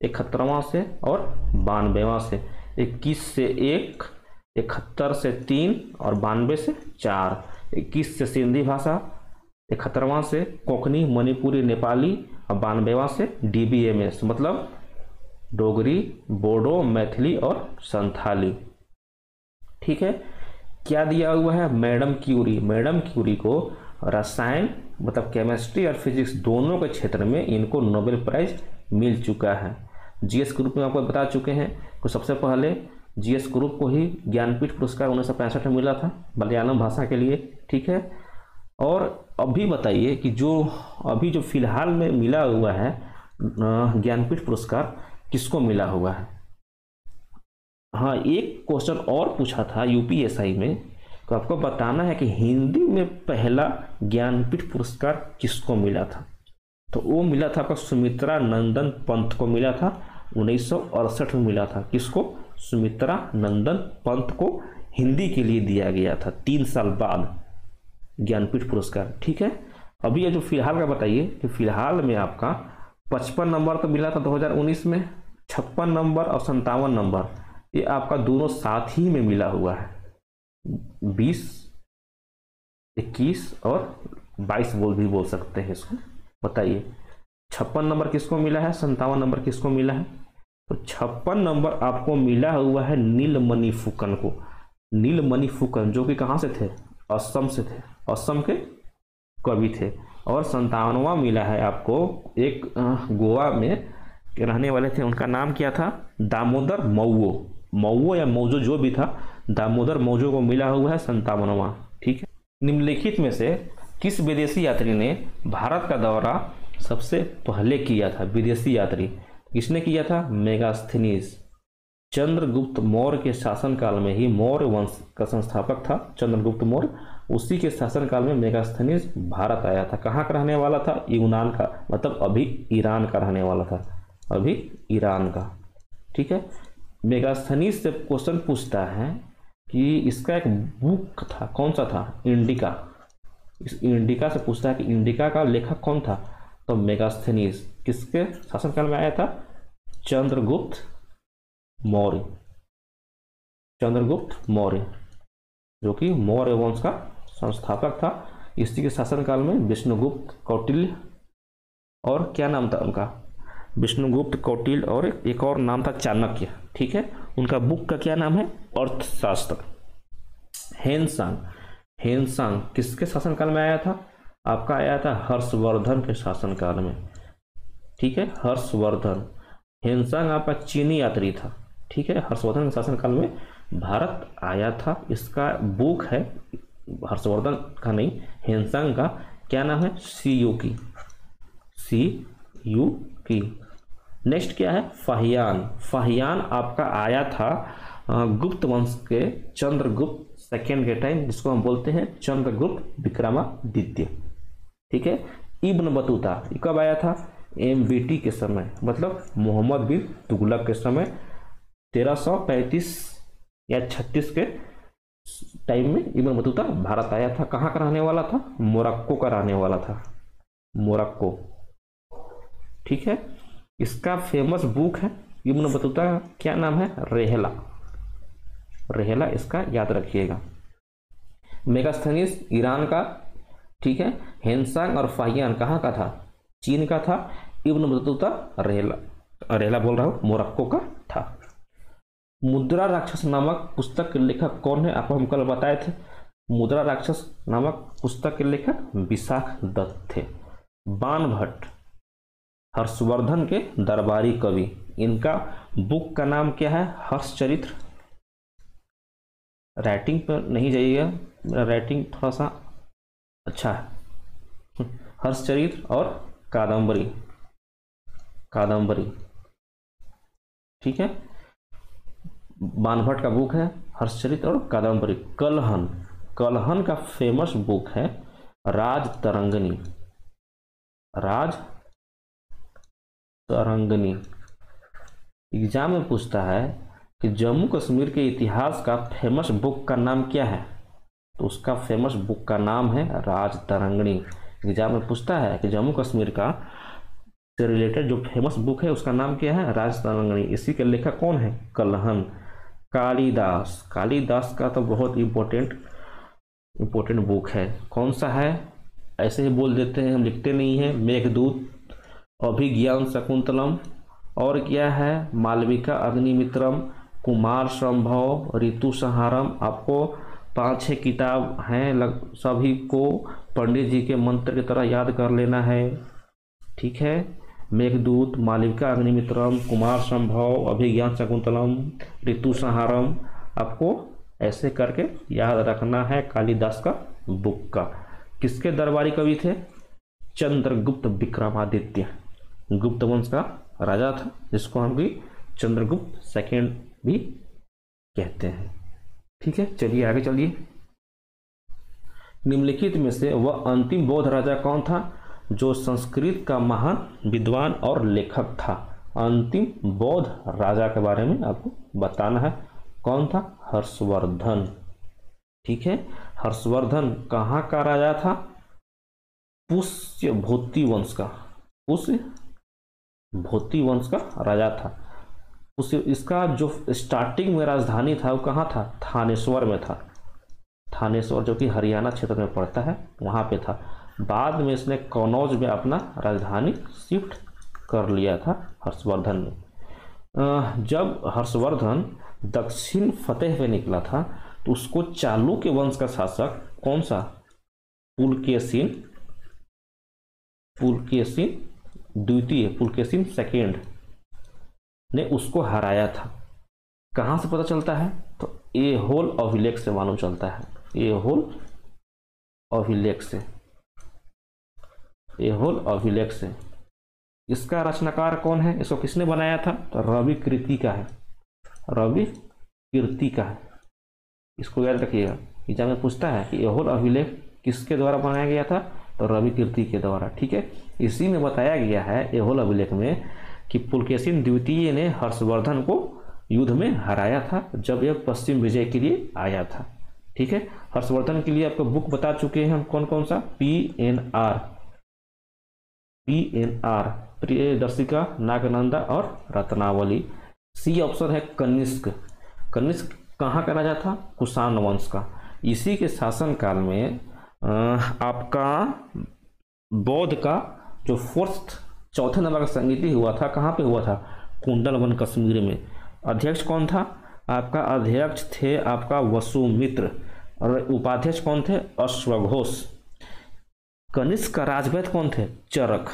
71वां से और 92वां से। 21 से 1, 71 से 3 और 92 से 4। 21 से सिंधी भाषा, 71वां से कोंकणी, मणिपुरी, नेपाली और 92वां से डीबीएमएस मतलब डोगरी, बोडो, मैथिली और संथाली। ठीक है। क्या दिया हुआ है? Madam Curie. मैडम क्यूरी को रसायन मतलब केमिस्ट्री और फिजिक्स दोनों के क्षेत्र में इनको नोबेल प्राइज मिल चुका है। जीएस कुरुप में आपको बता चुके हैं कि सबसे पहले जीएस कुरुप को ही ज्ञानपीठ पुरस्कार 1965 में मिला था मलयालम भाषा के लिए। ठीक है। और अभी बताइए कि जो फिलहाल में मिला हुआ है ज्ञानपीठ पुरस्कार किसको मिला हुआ है? हाँ, एक क्वेश्चन और पूछा था यूपीएसआई में, तो आपको बताना है कि हिंदी में पहला ज्ञानपीठ पुरस्कार किसको मिला था। तो वो मिला था आपका सुमित्रा नंदन पंत को मिला था। 1968 में मिला था। किसको? सुमित्रा नंदन पंत को हिंदी के लिए दिया गया था 3 साल बाद ज्ञानपीठ पुरस्कार। ठीक है। अभी ये जो फिलहाल का बताइए कि फिलहाल में आपका 55 नंबर तो मिला था 2019 में, 56 नंबर और 57 नंबर ये आपका दोनों साथ ही में मिला हुआ है। 20, 21 और 22 बोल सकते हैं इसको। बताइए 56 नंबर किसको मिला है? 57 नंबर किसको मिला है? तो 56 नंबर आपको मिला हुआ है नीलमणि फुकन को। नीलमणि फुकन जो कि कहाँ से थे? असम से थे, असम के कवि थे। और 57वां मिला है आपको एक गोवा में रहने वाले थे, उनका नाम क्या था? दामोदर मौवो या मौजो जो भी था, दामोदर मौजो को मिला हुआ है 57वां। ठीक है। निम्नलिखित में से किस विदेशी यात्री ने भारत का दौरा सबसे पहले किया था? विदेशी यात्री किसने किया था? मेगास्थनीज। चंद्रगुप्त मौर्य के शासनकाल में ही मौर्य वंश का संस्थापक था चंद्रगुप्त मौर्य, उसी के शासनकाल में मेगास्थनीज भारत आया था। कहाँ का रहने वाला था? यूनान का, मतलब अभी ईरान का रहने वाला था, अभी ईरान का। ठीक है। मेगास्थनीज से क्वेश्चन पूछता है कि इसका एक बुक था, कौन सा था? इंडिका। इस इंडिका से पूछता है कि इंडिका का लेखक कौन था? तो मेगास्थनीज। किसके शासनकाल में आया था? चंद्रगुप्त मौर्य। चंद्रगुप्त मौर्य जो कि मौर्य वंश का संस्थापक था। इसी के शासनकाल में विष्णुगुप्त, कौटिल्य और क्या नाम था उनका? विष्णुगुप्त, कौटिल्य और एक और नाम था चाणक्य। ठीक है। उनका बुक का क्या नाम है? अर्थशास्त्र। हेनसांग किसके शासनकाल में आया था? आपका आया था हर्षवर्धन के शासनकाल में। ठीक है, हर्षवर्धन। हेनसांग आपका चीनी यात्री था। ठीक है, हर्षवर्धन के शासनकाल में भारत आया था। इसका बुक है, हर्षवर्धन का नहीं, हेनसांग का। क्या नाम है? सीयूकी। सीयूकी। नेक्स्ट क्या है? फाहियान। फाहियान आपका आया था गुप्त वंश के चंद्रगुप्त सेकेंड के टाइम, जिसको हम बोलते हैं चंद्रगुप्त विक्रमादित्य। ठीक है। इब्न बतूता ये कब आया था? MBT के समय, मतलब मोहम्मद बिन तुगलक के समय 1335 या 36 के टाइम में इब्न बतूता भारत आया था। कहाँ का रहने वाला था? मोरक्को का रहने वाला था, मोरक्को। ठीक है। इसका फेमस बुक है इब्न बतूता का, क्या नाम है? रेहला। रेहला इसका याद रखिएगा। मेगास्थनीज ईरान का। ठीक है। हेनसांग और फाहियान कहाँ का था? चीन का था। इब्न बतूता रेहला बोल रहा हूँ, मोरक्को का था। मुद्रा राक्षस नामक पुस्तक के लेखक कौन है? आपको हम कल बताए थे। मुद्रा राक्षस नामक पुस्तक के लेखक विशाख दत्त थे। बाणभट्ट हर्षवर्धन के दरबारी कवि। इनका बुक का नाम क्या है? हर्षचरित्र। राइटिंग पर नहीं जाइएगा, मेरा राइटिंग थोड़ा सा अच्छा है। हर्षचरित्र और कादम्बरी। कादम्बरी। ठीक है। बाणभट्ट का बुक है हर्षचरित्र और कादम्बरी। कलहन। कलहन का फेमस बुक है राजतरंगिणी। राजतरंगिणी। एग्जाम में पूछता है कि जम्मू कश्मीर के इतिहास का फेमस बुक का नाम क्या है, तो उसका फेमस बुक का नाम है राजतरंगिणी। एग्जाम में पूछता है कि जम्मू कश्मीर का से रिलेटेड जो फेमस बुक है उसका नाम क्या है? राजतरंगिणी। इसी के लेखक कौन है? कलहन। कालिदास। कालिदास का तो बहुत इम्पोर्टेंट बुक है। कौन सा है? ऐसे ही बोल देते हैं, हम लिखते नहीं हैं। मेघदूत, अभिज्ञान शकुंतलम, और क्या है? मालविका अग्निमित्रम, कुमार संभव, ऋतु संहारम। आपको 5-6 किताब हैं, सभी को पंडित जी के मंत्र की तरह याद कर लेना है। ठीक है। मेघदूत, मालविका अग्निमित्रम, कुमार संभव, अभिज्ञान शकुंतलम, ऋतु संहारम, आपको ऐसे करके याद रखना है। कालिदास का बुक का। किसके दरबारी कवि थे? चंद्रगुप्त विक्रमादित्य, गुप्त वंश का राजा था, जिसको हम भी चंद्रगुप्त सेकेंड भी कहते हैं। ठीक है, चलिए आगे चलिए। निम्नलिखित में से वह अंतिम बौद्ध राजा कौन था जो संस्कृत का महान विद्वान और लेखक था? अंतिम बौद्ध राजा के बारे में आपको बताना है। कौन था? हर्षवर्धन। ठीक है। हर्षवर्धन कहाँ का राजा था? पुष्यभूति वंश का। पुष्यभूति वंश का राजा था। इसका जो स्टार्टिंग में राजधानी था वो कहाँ था? थानेश्वर में था। थानेश्वर जो कि हरियाणा क्षेत्र में पड़ता है, वहाँ पे था। बाद में इसने कनौज में अपना राजधानी शिफ्ट कर लिया था हर्षवर्धन ने। जब हर्षवर्धन दक्षिण फतेह पे निकला था तो उसको चालुक्य वंश का शासक कौन सा? पुलकेशिन द्वितीय, पुलकेशिन सेकेंड ने उसको हराया था। कहाँ से पता चलता है? तो ऐहोल अभिलेख से मालूम चलता है। ऐहोल अभिलेख से। इसका रचनाकार कौन है? इसको किसने बनाया था? तो रवि कीर्ति का है। इसको याद रखिएगा, एग्जाम में पूछता है कि ऐहोल अभिलेख किसके द्वारा बनाया गया था? तो रवि कीर्ति के द्वारा। ठीक है। इसी में बताया गया है ऐहोल अभिलेख में कि पुलकेशिन द्वितीय ने हर्षवर्धन को युद्ध में हराया था जब यह पश्चिम विजय के लिए आया था। ठीक है। हर्षवर्धन के लिए आपको बुक बता चुके हैं हम, कौन कौन सा? PNR, प्रियदर्शिका, नागनंदा और रत्नावली। सी ऑप्शन है कनिष्क। कनिष्क कहाँ का राजा था? कुषाण वंश का। इसी के शासनकाल में आपका बौद्ध का जो चौथे नंबर का संगीति हुआ था, कहाँ पे हुआ था? कुंडलवन कश्मीर में। अध्यक्ष कौन था? आपका अध्यक्ष थे आपका वसुमित्र, और उपाध्यक्ष कौन थे? अश्वघोष। कनिष्क का राजवैद्य कौन थे? चरक।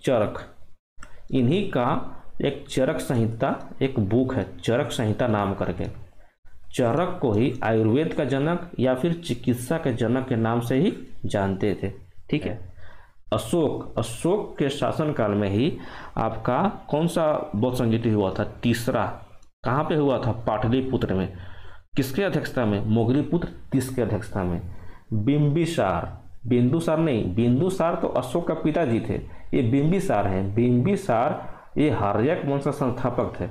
चरक, इन्हीं का एक चरक संहिता, एक बुक है चरक संहिता नाम करके। चरक को ही आयुर्वेद का जनक या फिर चिकित्सा के जनक के नाम से ही जानते थे। ठीक है। अशोक के शासनकाल में ही आपका कौन सा बौद्ध संगीति हुआ था? तीसरा। कहाँ पे हुआ था? पाटलिपुत्र में। किसके अध्यक्षता में? मोगरीपुत्र तीस के अध्यक्षता में। बिंबिसार, बिंदुसार नहीं, बिंदुसार तो अशोक का पिताजी थे, ये बिंबिसार है। बिंबिसार ये हर्यक वंश का संस्थापक थे,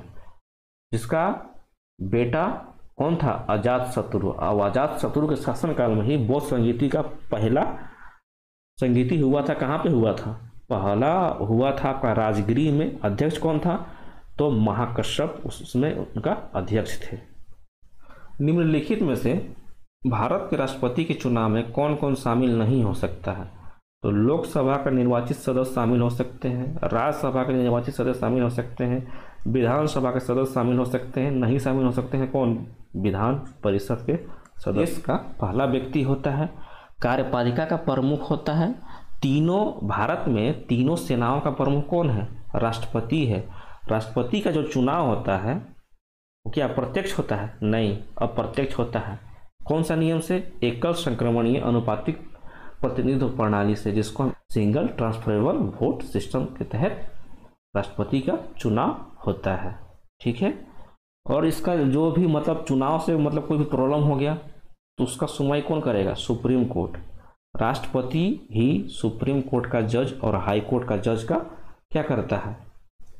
जिसका बेटा कौन था? अजातशत्रु। अब अजातशत्रु के शासनकाल में ही बौद्ध संगीति का पहला संगीति हुआ था। कहाँ पे हुआ था? पहला हुआ था आपका राजगिरी में। अध्यक्ष कौन था? तो महाकश्यप उसमें उनका अध्यक्ष थे। निम्नलिखित में से भारत के राष्ट्रपति के चुनाव में कौन कौन शामिल नहीं हो सकता है? तो लोकसभा का निर्वाचित सदस्य शामिल हो सकते हैं, राज्यसभा के निर्वाचित सदस्य शामिल हो सकते हैं, विधानसभा के सदस्य शामिल हो सकते हैं। नहीं शामिल हो सकते हैं कौन? विधान परिषद के सदस्य का पहला व्यक्ति होता है। कार्यपालिका का प्रमुख होता है। तीनों भारत में तीनों सेनाओं का प्रमुख कौन है? राष्ट्रपति है। राष्ट्रपति का जो चुनाव होता है वो क्या प्रत्यक्ष होता है? नहीं, अप्रत्यक्ष होता है। कौन सा नियम से? एकल संक्रमणीय अनुपातिक प्रतिनिधित्व प्रणाली से, जिसको हम सिंगल ट्रांसफरेबल वोट सिस्टम के तहत राष्ट्रपति का चुनाव होता है। ठीक है। और इसका जो भी मतलब चुनाव से मतलब कोई भी प्रॉब्लम हो गया तो उसका सुनवाई कौन करेगा? Supreme court. राष्ट्रपति ही सुप्रीम कोर्ट का जज और हाई कोर्ट का जज का क्या करता है?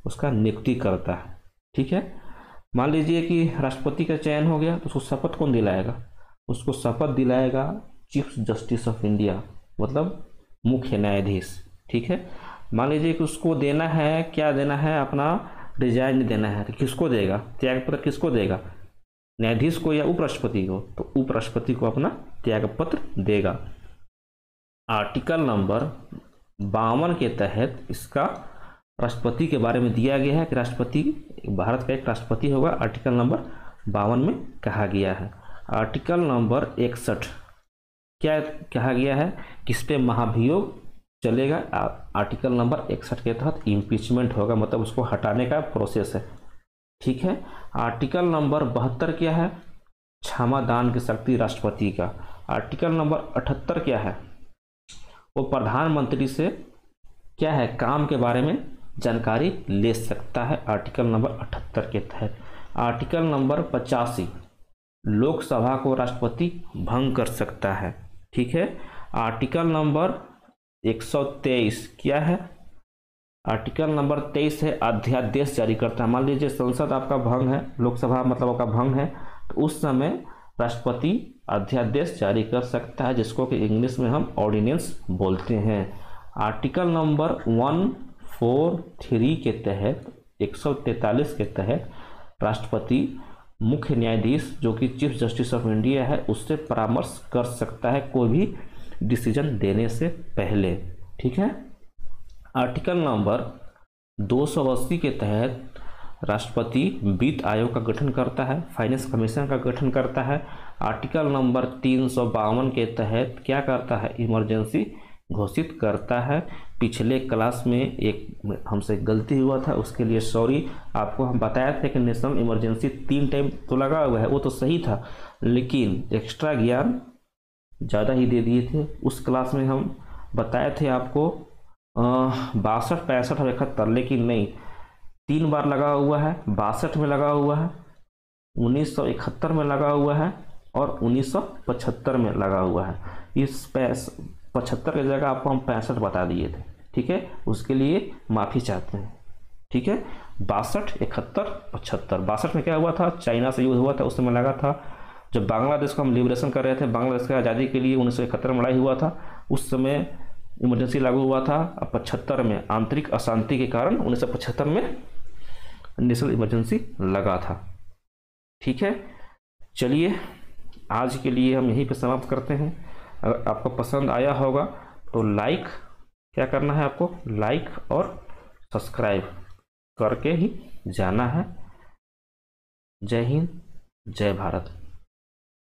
उसका नियुक्ति करता है। ठीक है। मान लीजिए कि राष्ट्रपति का चयन हो गया तो उसको शपथ कौन दिलाएगा? उसको शपथ दिलाएगा चीफ जस्टिस ऑफ इंडिया, मतलब मुख्य न्यायाधीश। ठीक है। मान लीजिए कि उसको देना है, क्या देना है? अपना रिजाइन देना है, तो किसको देगा? त्यागपत्र किसको देगा? न्यायाधीश को या उपराष्ट्रपति को? तो उपराष्ट्रपति को अपना त्यागपत्र देगा। आर्टिकल नंबर 52 के तहत इसका राष्ट्रपति के बारे में दिया गया है कि राष्ट्रपति भारत का एक राष्ट्रपति होगा। आर्टिकल नंबर 52 में कहा गया है। आर्टिकल नंबर 61 क्या कहा गया है? किस पे महाभियोग चलेगा? आर्टिकल नंबर 61 के तहत इम्पीचमेंट होगा, मतलब उसको हटाने का प्रोसेस है। ठीक है। आर्टिकल नंबर 72 क्या है? क्षमा दान की शक्ति राष्ट्रपति का। आर्टिकल नंबर 78 क्या है? वो प्रधानमंत्री से क्या है? काम के बारे में जानकारी ले सकता है, आर्टिकल नंबर 78 के तहत। आर्टिकल नंबर 85 लोकसभा को राष्ट्रपति भंग कर सकता है। ठीक है। आर्टिकल नंबर 123 क्या है? आर्टिकल नंबर 23 है अध्यादेश जारी करता है। मान लीजिए संसद आपका भंग है, लोकसभा मतलब आपका भंग है, तो उस समय राष्ट्रपति अध्यादेश जारी कर सकता है, जिसको कि इंग्लिश में हम ऑर्डिनेंस बोलते हैं। आर्टिकल नंबर 143 के तहत 143 के तहत राष्ट्रपति मुख्य न्यायाधीश जो कि चीफ जस्टिस ऑफ इंडिया है उससे परामर्श कर सकता है कोई भी डिसीजन देने से पहले। ठीक है। आर्टिकल नंबर 280 के तहत राष्ट्रपति वित्त आयोग का गठन करता है, फाइनेंस कमीशन का गठन करता है। आर्टिकल नंबर 352 के तहत क्या करता है? इमरजेंसी घोषित करता है। पिछले क्लास में एक हमसे गलती हुआ था, उसके लिए सॉरी। आपको हम बताया था कि नेशनल इमरजेंसी 3 टाइम तो लगा हुआ है, वो तो सही था, लेकिन एक्स्ट्रा ज्ञान ज़्यादा ही दे दिए थे। उस क्लास में हम बताए थे आपको 62, 65 और 71, लेकिन नहीं, 3 बार लगा हुआ है। 62 में लगा हुआ है, 1971 में लगा हुआ है और 1975 में लगा हुआ है। इस 75 की जगह आपको हम 65 बता दिए थे। ठीक है। उसके लिए माफ़ी चाहते हैं। ठीक है। 62, 71, 75। 62 में क्या हुआ था? चाइना से युद्ध हुआ था, उस समय लगा था। जब बांग्लादेश को हम लिबरेशन कर रहे थे, बांग्लादेश की आज़ादी के लिए 1971 में लड़ाई हुआ था, उस समय इमरजेंसी लागू हुआ था। अब 75 में आंतरिक अशांति के कारण 1975 में नेशनल इमरजेंसी लगा था। ठीक है। चलिए आज के लिए हम यहीं पे समाप्त करते हैं। अगर आपको पसंद आया होगा तो लाइक क्या करना है? आपको लाइक और सब्सक्राइब करके ही जाना है। जय हिंद, जय भारत।